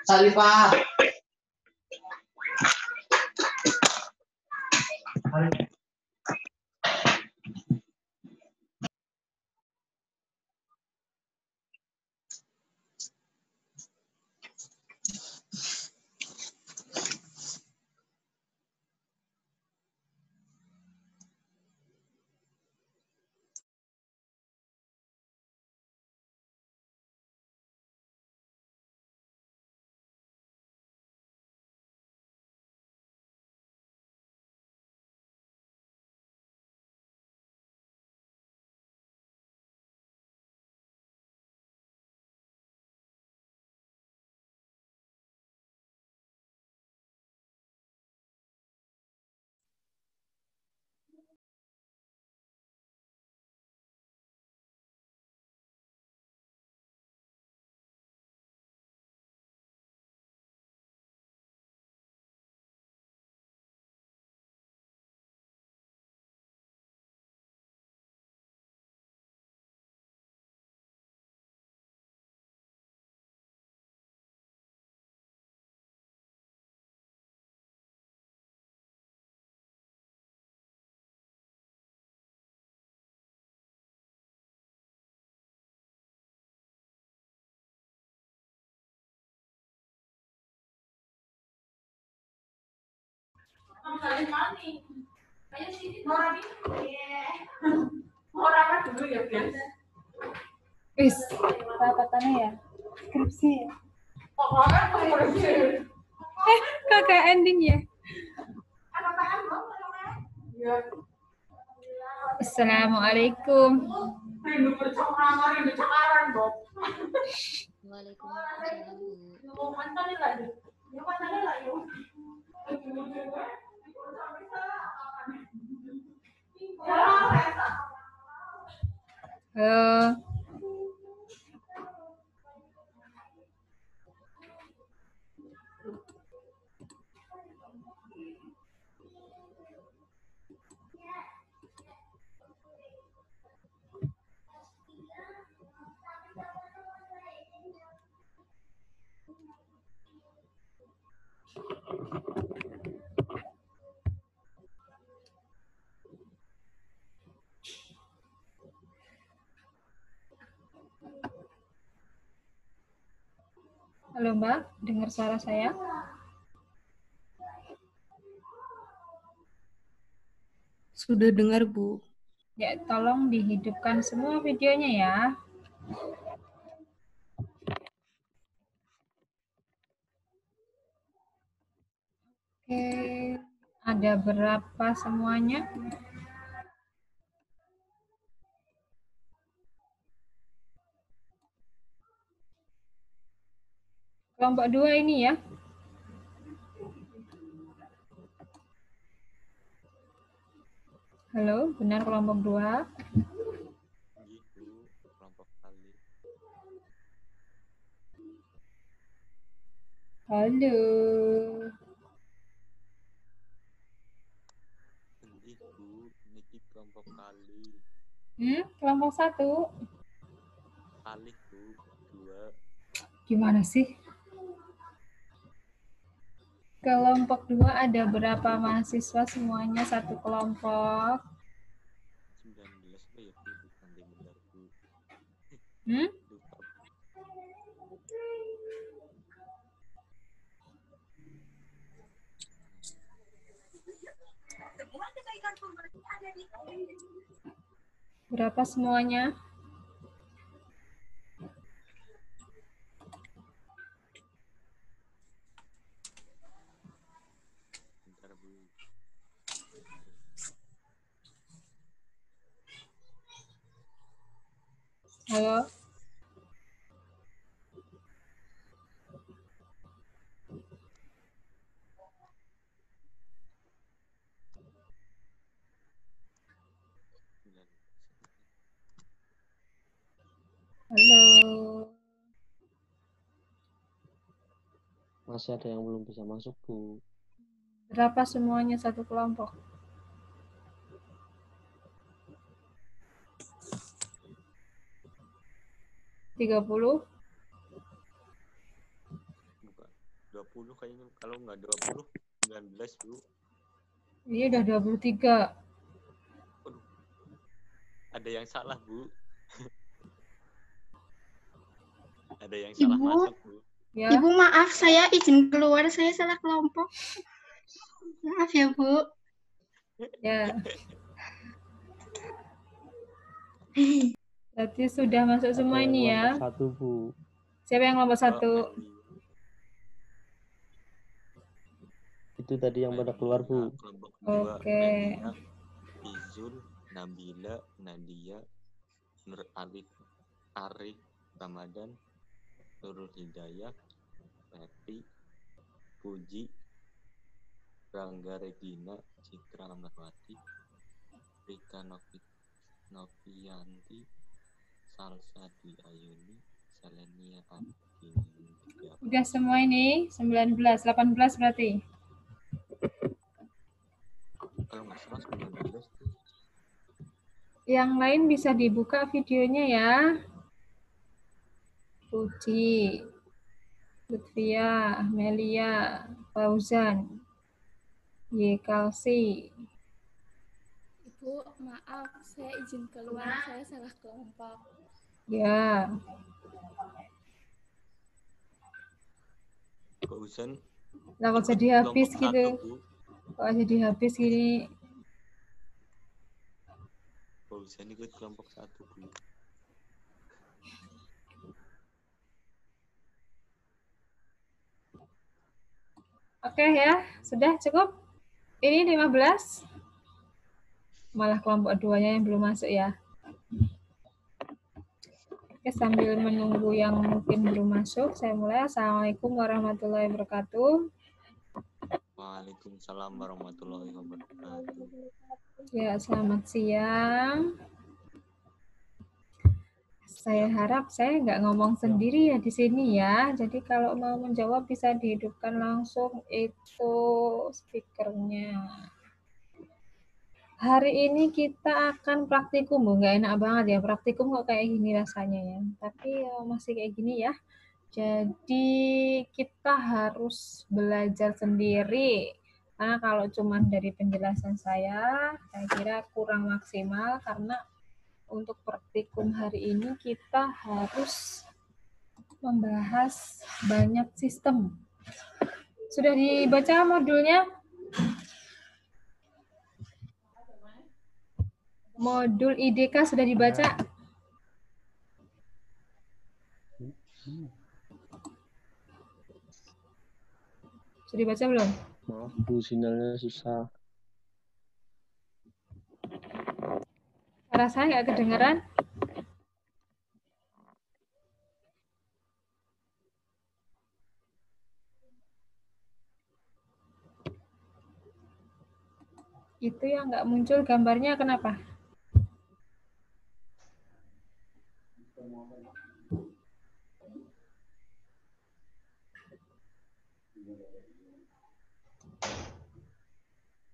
Salipah. Wis, rapatannya ya, skripsi ya. Kakak ending ya. Assalamualaikum. Waalaikumsalam, Bu. Halo Mbak, dengar suara saya? Sudah dengar, Bu. Ya, tolong dihidupkan semua videonya ya. Oke, ada berapa semuanya? Kelompok 2 ini ya. Halo, benar kelompok 2? Gitu, kelompok kali. Halo. Sedih, Bu. Niki kelompok kali. Kelompok 1. Kali, Bu. 2. Gimana sih? Kelompok 2 ada berapa mahasiswa semuanya satu kelompok? 19 apa ya, Bu? Bukan deh, benar, Bu. Lupa. Berapa semuanya? Bentar, Bu. Halo? Halo. Masih ada yang belum bisa masuk, Bu. Berapa semuanya satu kelompok? 30? Bukan. 20 kayaknya. Kalau nggak 20, 19, Bu. Ini udah 23. Aduh. Ada yang salah, Bu. Ada yang salah Ibu, masuk, Bu. Ya. Ibu maaf, saya izin keluar, saya salah kelompok. Maaf ya, Bu. Ya. Berarti sudah masuk semua ini ya. Satu, Bu. Siapa yang nomor 1? Itu tadi yang pada keluar, Bu. Oke. Izul, Nabila, Nadia, Nur Arif, Ramadan, Nurul Hidayah, Peti, Puji, Rangga Regina, Citra Amarwati, Rika Novianti, Salsa Dwi Ayuni, Selenia Agini. Udah semua ini 19, 18 berarti. Kalau nggak salah 19 tuh. Yang lain bisa dibuka videonya ya. Puji, Lutfia, Melia, Fauzan, Yekalsi. Ibu, maaf, saya izin keluar, saya salah kelompok. Ya. Fauzan. Lah kok jadi habis gitu. Kok jadi habis gini. Fauzan ikut kelompok 1, Bu. Oke ya, sudah cukup? Ini 15. Malah kelompok 2-nya yang belum masuk ya. Oke, sambil menunggu yang mungkin belum masuk, saya mulai. Assalamualaikum warahmatullahi wabarakatuh. Waalaikumsalam warahmatullahi wabarakatuh. Ya, selamat siang. Saya harap saya nggak ngomong sendiri ya di sini ya. Jadi kalau mau menjawab bisa dihidupkan langsung itu speakernya. Hari ini kita akan praktikum, Bu. Nggak enak banget ya praktikum kok kayak gini rasanya ya. Tapi masih kayak gini ya. Jadi kita harus belajar sendiri. Karena kalau cuma dari penjelasan saya kira kurang maksimal karena untuk praktikum hari ini kita harus membahas banyak sistem. Sudah dibaca modulnya? Modul IDK sudah dibaca? Sudah dibaca belum? Maaf, Bu, sinyalnya susah. Suara saya nggak kedengeran? Itu yang nggak muncul gambarnya kenapa?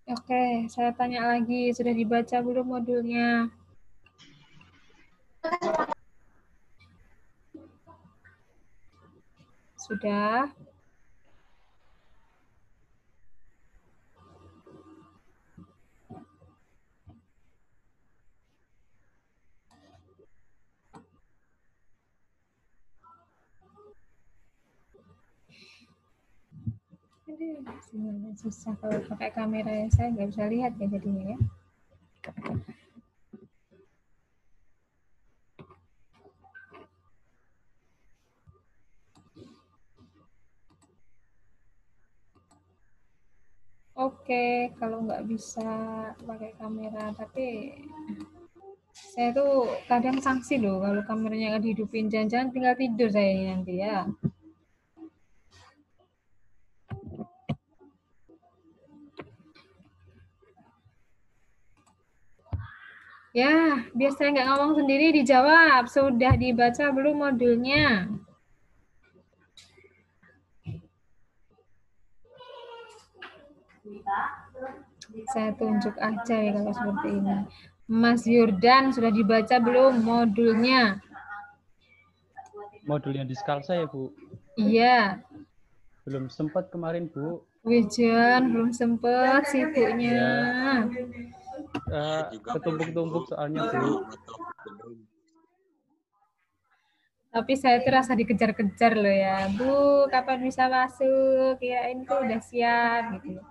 Oke, saya tanya lagi, sudah dibaca belum modulnya? Sudah? Sinyalnya susah kalau pakai kamera ya, saya nggak bisa lihat ya jadinya ya. Oke, kalau nggak bisa pakai kamera, tapi saya tuh kadang sanksi loh kalau kameranya nggak dihidupin, jangan-jangan tinggal tidur saya ini nanti ya. Ya, biar saya nggak ngomong sendiri, dijawab. Sudah dibaca belum modulnya? Saya tunjuk aja ya kalau seperti ini. Mas Yurdan, sudah dibaca belum modulnya? Modul yang di Skalsa ya, Bu? Iya. Belum sempat kemarin, Bu. Wijan, belum sempet sibuknya. Ketumpuk-tumpuk soalnya, Bu. Tapi saya tuh rasa dikejar-kejar loh ya. Bu, kapan bisa masuk? Kirain tuh udah siap gitu.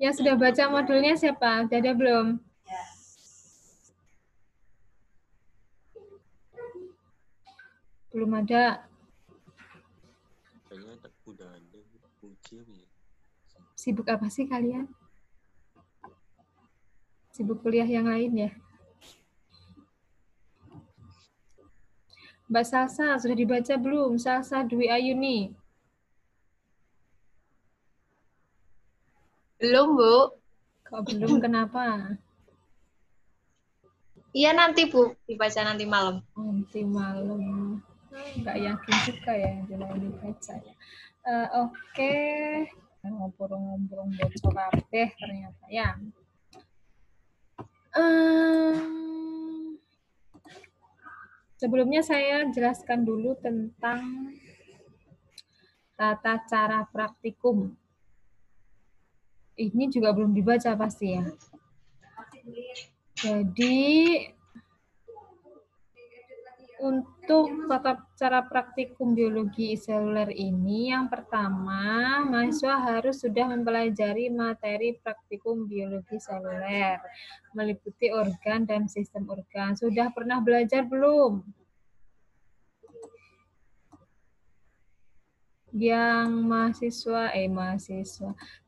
Yang sudah baca modulnya siapa? Udah ada belum? Belum ada. Kayaknya udah ada ujian ya. Sibuk apa sih kalian? Sibuk kuliah yang lain ya? Mbak Salsa, sudah dibaca belum? Salsa Dwi Ayuni. Belum, Bu. Kok belum, kenapa? Iya nanti, Bu. Dibaca nanti malam. Nanti malam. Nggak yakin juga ya, jangan dibaca ya. Oke. Ngobrol-ngobrol bocor kabeh ternyata ya. Sebelumnya saya jelaskan dulu tentang tata cara praktikum. Ini juga belum dibaca pasti ya. Jadi untuk tata cara praktikum biologi seluler ini, yang pertama, mahasiswa harus sudah mempelajari materi praktikum biologi seluler, meliputi organ dan sistem organ. Sudah pernah belajar belum? Yang mahasiswa,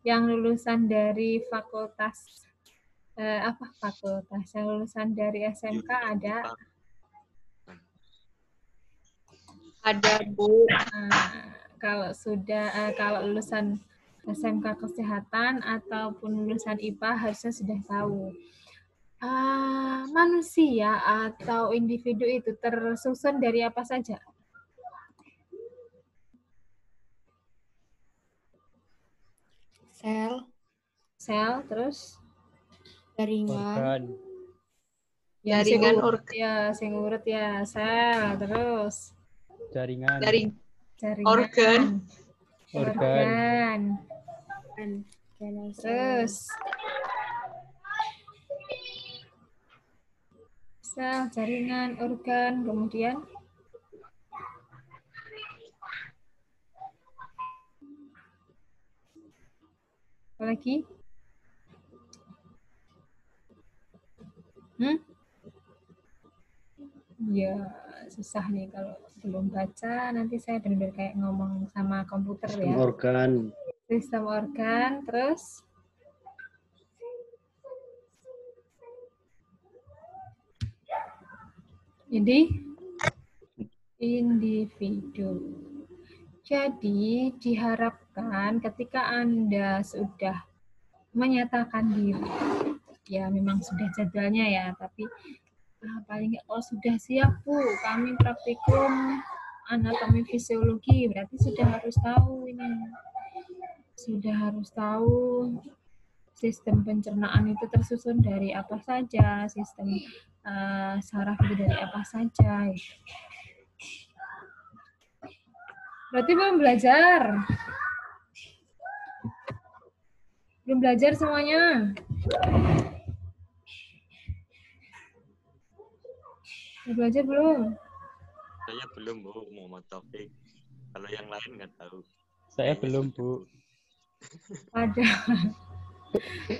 yang lulusan dari fakultas, yang lulusan dari SMK ada? Ada, Bu. Kalau lulusan SMK Kesehatan ataupun lulusan IPA harusnya sudah tahu. Manusia atau individu itu tersusun dari apa saja? Sel, terus? Jaringan. Jaringan organ. Ya, sing urut ya, sel, terus? Jaringan. Organ. Terus? Sel, jaringan, organ, kemudian? Apa lagi? Ya, susah nih kalau belum baca, nanti saya benar-benar kayak ngomong sama komputer ya. Sistem organ, terus? Individu. Jadi, diharapkan ketika Anda sudah menyatakan diri, ya memang sudah jadwalnya ya, tapi paling nggak kalau sudah siap, Bu, kami praktikum anatomi fisiologi, berarti sudah harus tahu ini. Sudah harus tahu sistem pencernaan itu tersusun dari apa saja, sistem saraf itu dari apa saja. Berarti belum belajar. Belum belajar semuanya. Udah belajar belum? Saya belum, Bu, Muhammad Taufik. Kalau yang lain nggak tahu. Saya belum, Bu.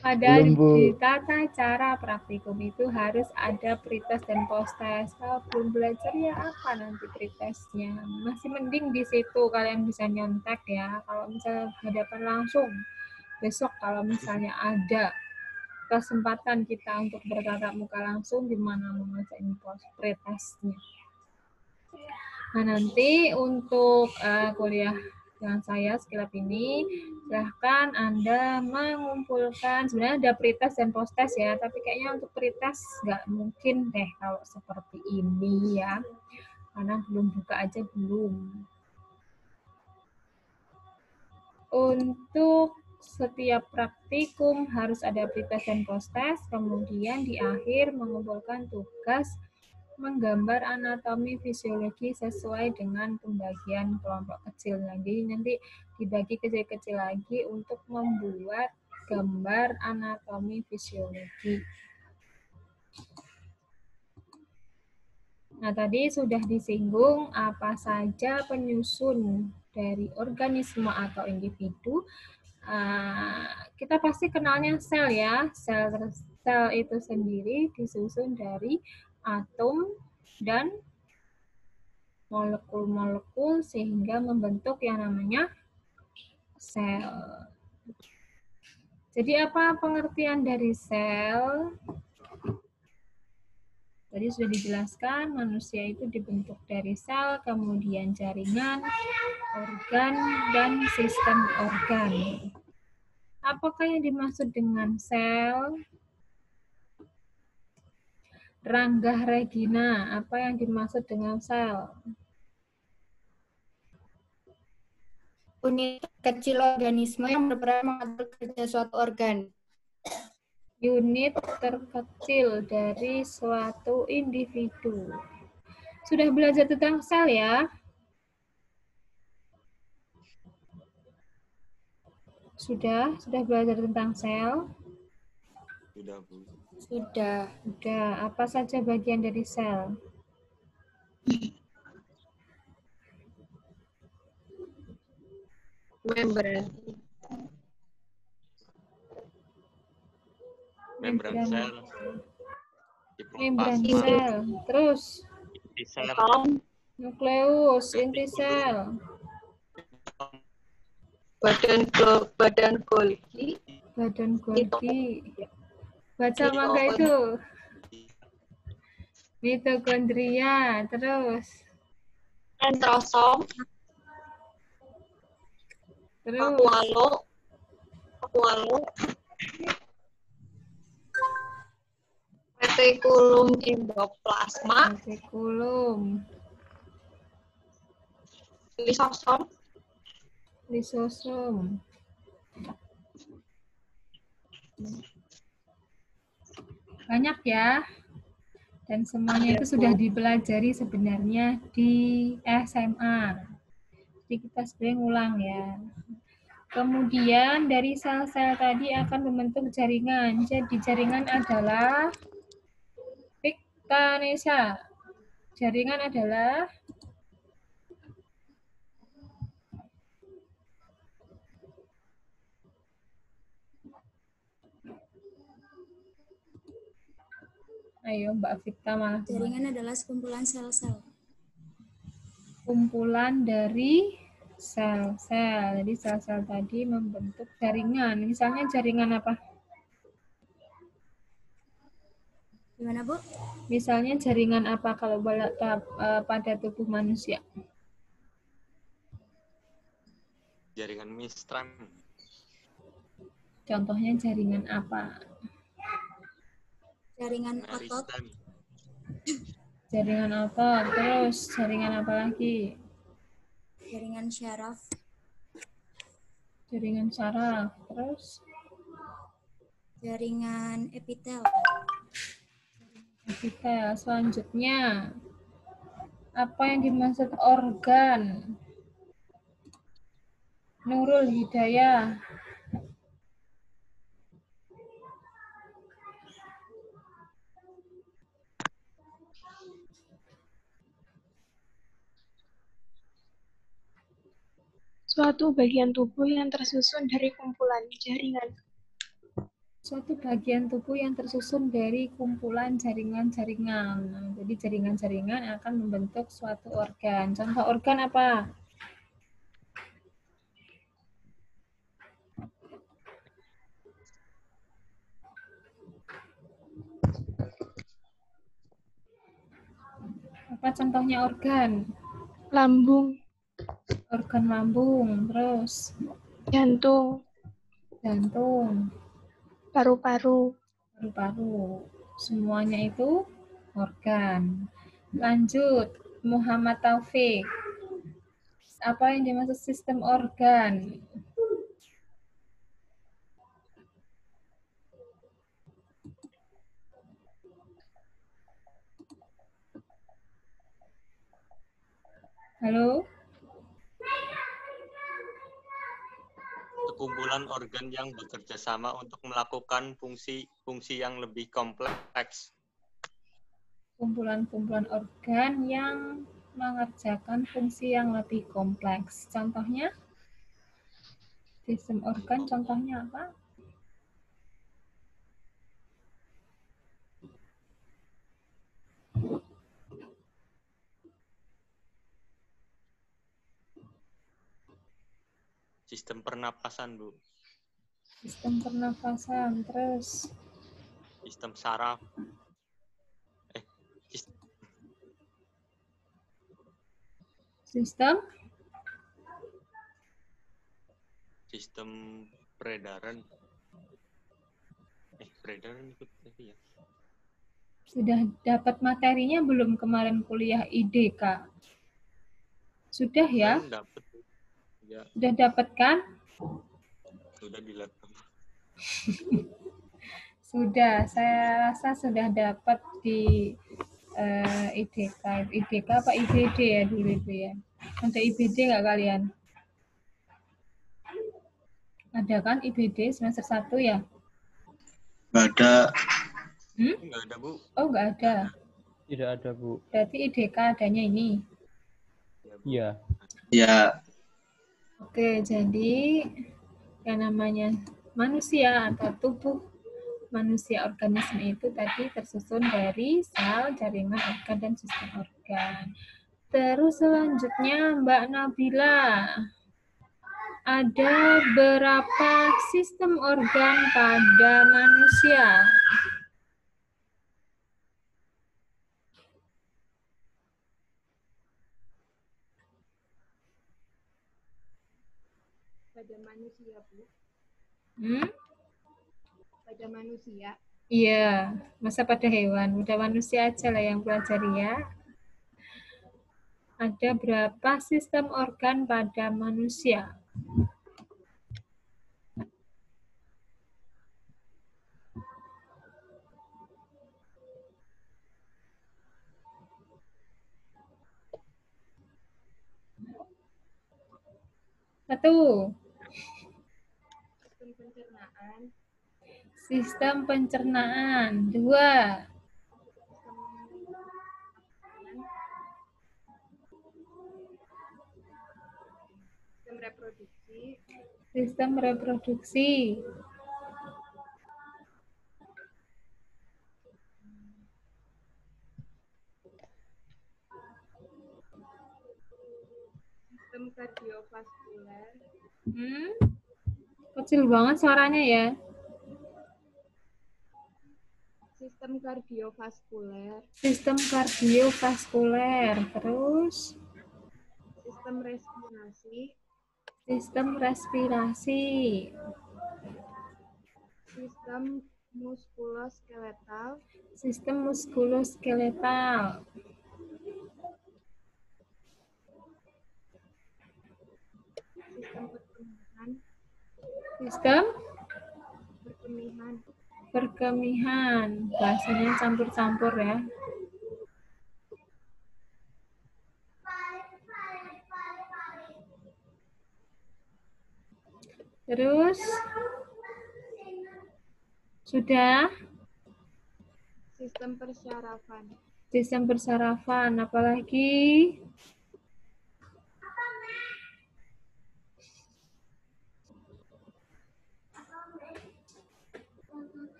Padahal di tata cara praktikum itu harus ada pretest dan posttest. Kalau belum belajar ya apa nanti pretestnya? Masih mending di situ kalian bisa nyontek ya. Kalau misalnya hadapan langsung, besok kalau misalnya ada kesempatan kita untuk bertatap muka langsung, gimana mau ngerjain pretestnya? Nah, nanti untuk kuliah dengan saya sekilap ini. Silahkan Anda mengumpulkan, sebenarnya ada pretest dan posttest ya, tapi kayaknya untuk pretest nggak mungkin deh kalau seperti ini ya, karena belum buka aja belum. Untuk setiap praktikum harus ada pretest dan posttest, kemudian di akhir mengumpulkan tugas menggambar anatomi fisiologi sesuai dengan pembagian kelompok kecil. Jadi nanti dibagi kecil-kecil lagi untuk membuat gambar anatomi fisiologi. Nah, tadi sudah disinggung apa saja penyusun dari organisme atau individu. Kita pasti kenalnya sel ya. Sel itu sendiri disusun dari atom dan molekul-molekul sehingga membentuk yang namanya sel. Jadi apa pengertian dari sel? Tadi sudah dijelaskan, manusia itu dibentuk dari sel, kemudian jaringan, organ, dan sistem organ. Apakah yang dimaksud dengan sel? Rangga Regina, apa yang dimaksud dengan sel? Unit kecil organisme yang berperan mengatur kerja suatu organ. Unit terkecil dari suatu individu. Sudah belajar tentang sel ya? Sudah belajar tentang sel? Sudah, Bu. Sudah. Apa saja bagian dari sel? Membran. Membran sel. Membran sel. Terus? Inti sel. Nukleus, inti sel. Badan Golgi. Badan Golgi. Baca mangga itu. Mitokondria. Terus? Entrosom. Terus? Vakuolo. Retikulum endoplasma. Retikulum. Lisosom. Banyak ya. Dan semuanya itu sudah dipelajari sebenarnya di SMA. Jadi kita sebenarnya ngulang ya. Kemudian dari sel-sel tadi akan membentuk jaringan. Jadi jaringan adalah Nesa. Jaringan adalah ayo Mbak Vita malah. Jaringan adalah sekumpulan sel-sel. Kumpulan dari sel-sel. Jadi sel-sel tadi membentuk jaringan. Misalnya jaringan apa? Gimana, Bu? Misalnya jaringan apa kalau pada tubuh manusia? Jaringan Mistran. Contohnya jaringan apa? Jaringan otot. Jaringan otot. Terus jaringan apa lagi? Jaringan syaraf. Jaringan saraf. Terus? Jaringan epitel. Epitel. Selanjutnya, apa yang dimaksud organ? Nurul Hidayah. Suatu bagian tubuh yang tersusun dari kumpulan jaringan. Suatu bagian tubuh yang tersusun dari kumpulan jaringan-jaringan. Nah, jadi jaringan-jaringan akan membentuk suatu organ. Contoh organ apa? Apa contohnya organ? Lambung. Organ lambung, terus jantung, jantung, paru-paru, paru-paru. Semuanya itu organ. Lanjut, Muhammad Taufik. Apa yang dimaksud sistem organ? Halo? Sekumpulan organ yang bekerja sama untuk melakukan fungsi yang lebih kompleks. Kumpulan-kumpulan organ yang mengerjakan fungsi yang lebih kompleks. Contohnya? Sistem organ contohnya apa? Sistem pernapasan, Bu. Sistem pernafasan, terus Sistem saraf. Sistem peredaran. Peredaran ikut tadi ya. Sudah dapat materinya belum kemarin kuliah IDK? Sudah ya? Dapat. Ya. Sudah dapat kan? Sudah di laptop. Sudah, saya rasa sudah dapat di IDK. IDK apa IBD ya dulu itu ya? Ada IBD nggak kalian? Ada kan IBD semester 1 ya? Nggak ada. Nggak ada, Bu. Oh, nggak ada. Tidak ada, Bu. Berarti IDK adanya ini? Iya. Ya. Oke, jadi yang namanya manusia atau tubuh manusia organisme itu tadi tersusun dari sel, jaringan organ, dan sistem organ. Terus selanjutnya Mbak Nabila, ada berapa sistem organ pada manusia? Pada manusia, Bu. Pada manusia. Iya, masa pada hewan? Udah manusia aja lah yang pelajari ya. Ada berapa sistem organ pada manusia? Satu. Sistem pencernaan. Sistem pencernaan. 2. Sistem reproduksi. Sistem reproduksi. Sistem kardiovaskuler. Kecil banget suaranya ya. Sistem kardiovaskuler. Sistem kardiovaskuler. Terus Sistem respirasi. Sistem respirasi. Sistem muskuloskeletal. Sistem muskuloskeletal. Sistem perkemihan. Sistem perkemihan. Perkemihan. Bahasanya campur-campur ya. Terus sudah? Sistem persyarafan. Sistem persarafan, apalagi?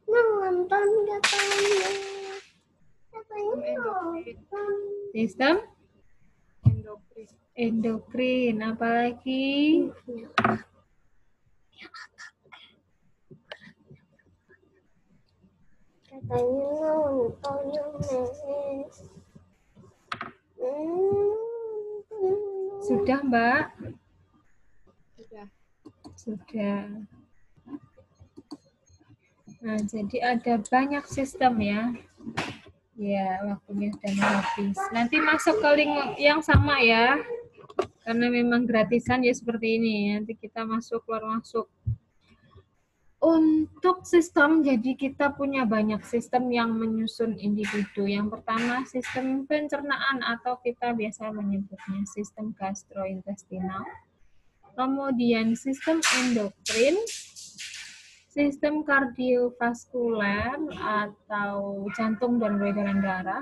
Nonton katanya. Sistem endokrin. Sistem Endokrin. endokrin, apalagi? Katanya nonton Sudah, Mbak? Sudah. Sudah. Nah, jadi ada banyak sistem ya. Ya, waktunya sudah mau habis. Nanti masuk ke link yang sama ya. Karena memang gratisan ya seperti ini. Nanti kita masuk, keluar masuk. Untuk sistem, jadi kita punya banyak sistem yang menyusun individu. Yang pertama, sistem pencernaan atau kita biasa menyebutnya sistem gastrointestinal. Kemudian sistem endokrin, sistem kardiovaskuler atau jantung dan peredaran darah,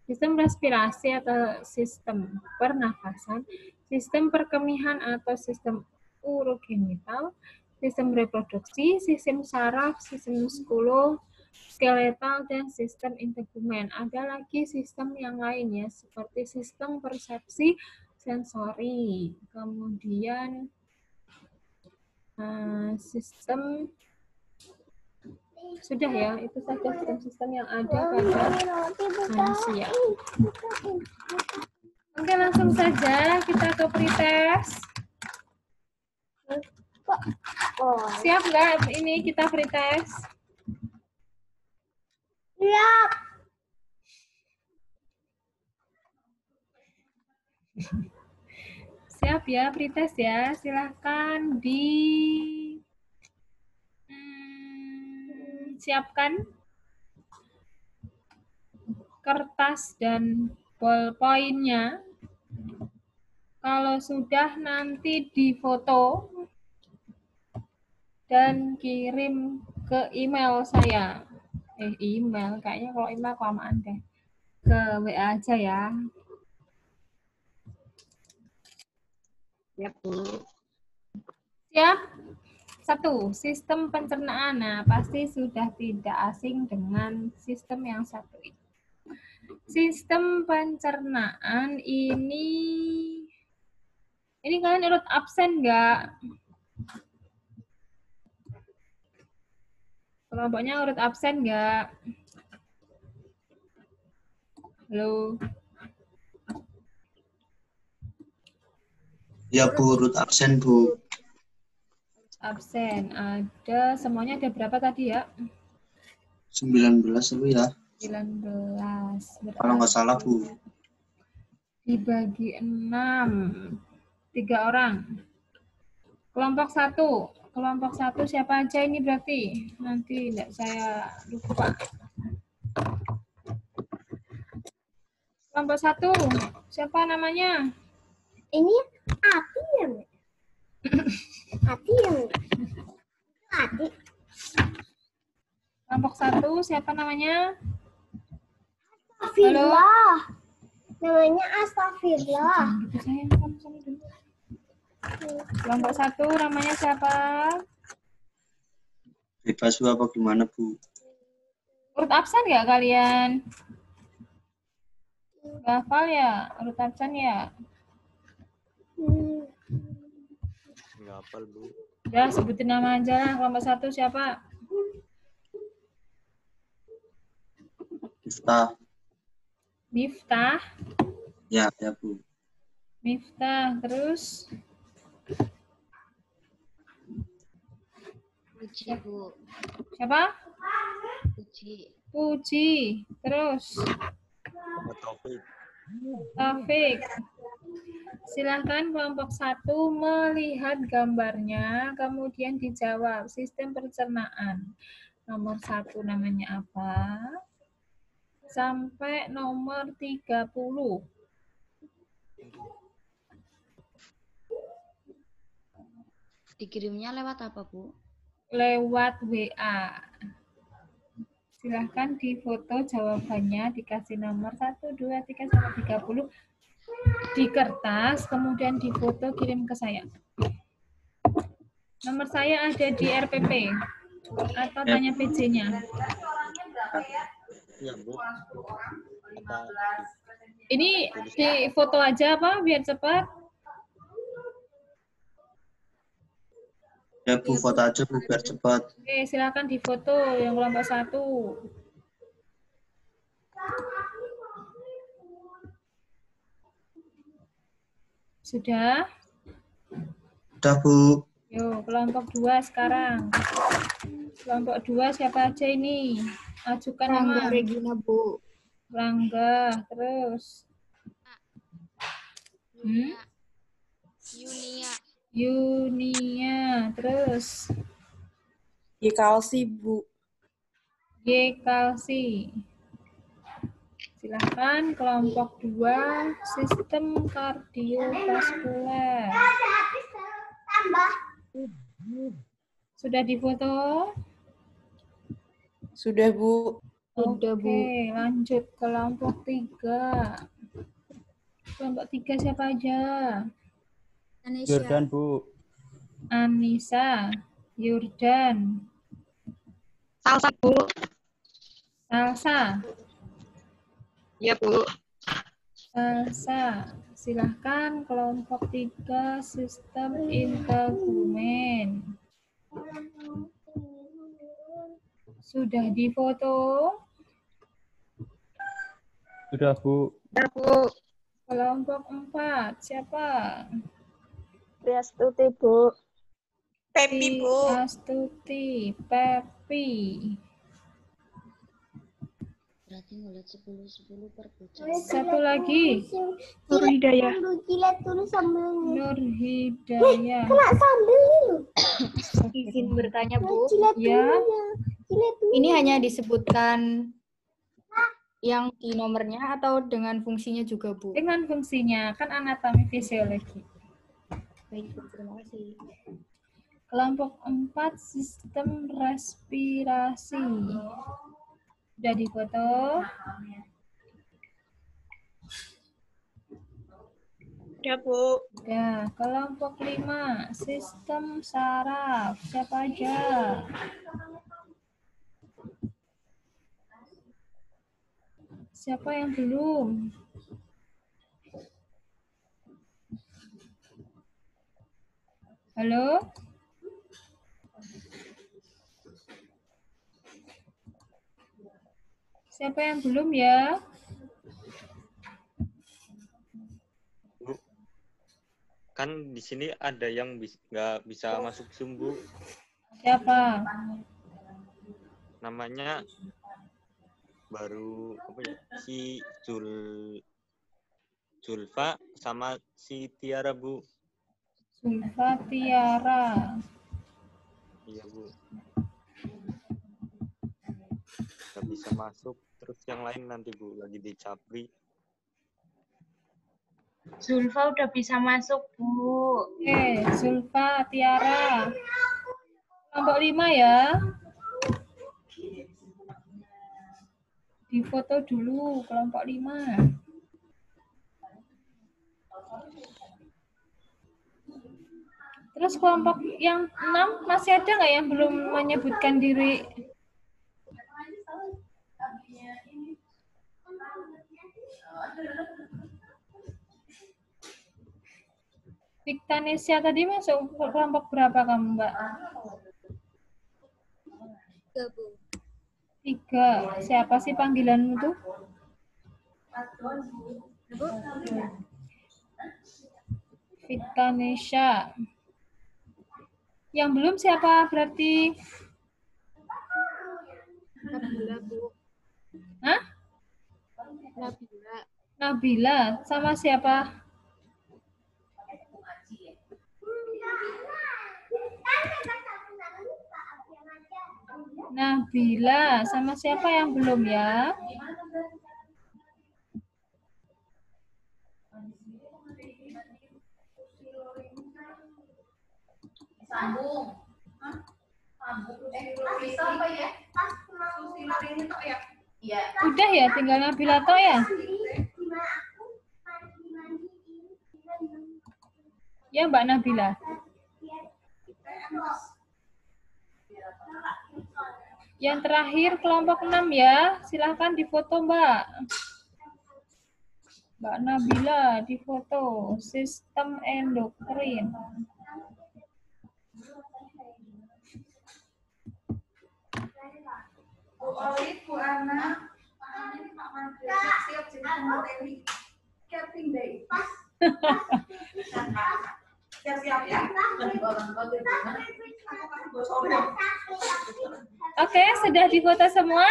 sistem respirasi atau sistem pernafasan, sistem perkemihan atau sistem urogenital, sistem reproduksi, sistem saraf, sistem muskuloskeletal, dan sistem integumen. Ada lagi sistem yang lain ya, seperti sistem persepsi sensori, kemudian sistem, sudah ya, itu saja sistem-sistem yang ada pada manusia. Oke, langsung saja kita ke pretest. Siap nggak ini kita pretest? Siap. Siap ya, pretest ya. Silahkan siapkan kertas dan ballpoint-nya. Kalau sudah, nanti difoto dan kirim ke email saya. Email, kayaknya kalau email kelamaan deh. Ke WA aja ya. Ya, Bu. Siap? 1. Sistem pencernaan. Nah, pasti sudah tidak asing dengan sistem yang satu ini. Sistem pencernaan ini kalian urut absen nggak? Kelompoknya urut absen nggak? Halo? Ya Bu, urut absen Bu. Absen. Ada, semuanya ada berapa tadi ya? 19 Bu ya. 19. Kalau nggak salah Bu. Dibagi 6. 3 orang. Kelompok 1. Kelompok 1 siapa aja ini berarti? Nanti enggak saya lupa. Kelompok 1. Siapa namanya? Ini Ati ya, Mbak? Ati ya, Mbak? Ati. Kelompok 1 siapa namanya? Astagfirullah. Namanya Astagfirullah. Gitu sayang, kamu sama dulu. Kelompok 1 namanya siapa? Bebas Bu apa gimana Bu? Urut absen nggak kalian? Nggak hafal ya? Urut absen ya? Nggak hafal Bu. Udah, sebutin nama aja lah. Kelompok 1 siapa? Miftah. Miftah. Ya Bu. Miftah, terus? Puji, Bu. Siapa? Puji. Puji. Terus? Taufik. Taufik. Silahkan kelompok 1 melihat gambarnya, kemudian dijawab sistem pencernaan. Nomor 1 namanya apa? Sampai nomor 30. Dikirimnya lewat apa, Bu? Lewat WA. Silahkan difoto jawabannya, dikasih nomor 1, 2, 3, sampai 30 di kertas, kemudian difoto kirim ke saya. Nomor saya ada di RPP atau tanya PJ-nya. Iya Bu. Ini di foto aja apa biar cepat? Ya Bu, foto aja Bu biar cepat. Oke, silakan difoto yang kelompok 1. Sudah? Udah, Bu. Yuk, kelompok 2 sekarang. Kelompok 2 siapa aja ini? Ajukan nama. Rangga Regina, Bu. Rangga, terus. Yunia, terus. Yekalsi, Bu. Yekalsi. Silahkan kelompok 2, sistem kardiovaskuler. Sudah difoto? Sudah, Bu. Sudah, Bu. Oke, lanjut kelompok 3. Kelompok 3 siapa aja? Jordan, Bu. Anissa, Yurdan. Salsa, Bu. Salsa. Iya, Bu. Salsa. Silahkan kelompok 3, sistem integumen. Sudah difoto? Sudah, Bu. Sudah, Bu. Kelompok 4, siapa? Astuti, Bu. Pepi, Bu. Astuti, Pepi. Berarti ngeliat 10 per bocah. Satu lagi. Nur Hidayah. Nur Hidayah. Kena sambil ini. Izin bertanya, Bu. Ya. Ini hanya disebutkan yang di nomornya atau dengan fungsinya juga, Bu? Dengan fungsinya, kan anatomi fisiologi. Baik, Bu. Terima kasih. Kelompok 4, sistem respirasi. Sudah difoto? Sudah, Bu. Ya, kelompok 5, sistem saraf. Siapa aja? Siapa yang belum? Halo? Siapa yang belum ya? Bu, kan di sini ada yang nggak bisa masuk Zoom, Bu. Siapa? Namanya baru apa ya? Si Zulfa sama si Tiara, Bu. Zulfa Tiara. Iya, Bu. Nggak bisa masuk. Terus yang lain nanti, Bu, lagi di Capri. Zulfa udah bisa masuk, Bu. Oke, Zulfa Tiara. Kelompok 5 ya. Difoto dulu kelompok 5. Terus kelompok yang 6 masih ada nggak yang belum menyebutkan diri? Viktanesia tadi masuk kelompok berapa kamu, Mbak? 3, Bu. 3. Siapa sih panggilanmu tuh? Viktanesia. Yang belum siapa berarti? Nabila, Bu. Hah? Nabila. Nabila. Sama siapa? Nabila. Sama siapa yang belum ya? Sambung. Bisa apa ya? Iya. Udah ya, tinggal Nabila toh ya? Ya, Mbak Nabila. Yang terakhir kelompok 6 ya. Silahkan difoto, Mbak. Mbak Nabila difoto. Sistem endokrin. Bu Olit, Bu Ana, ini Pak Madra, siap jadi materi. Captain Day. Siap-siap ya. Oke, sudah difoto semua?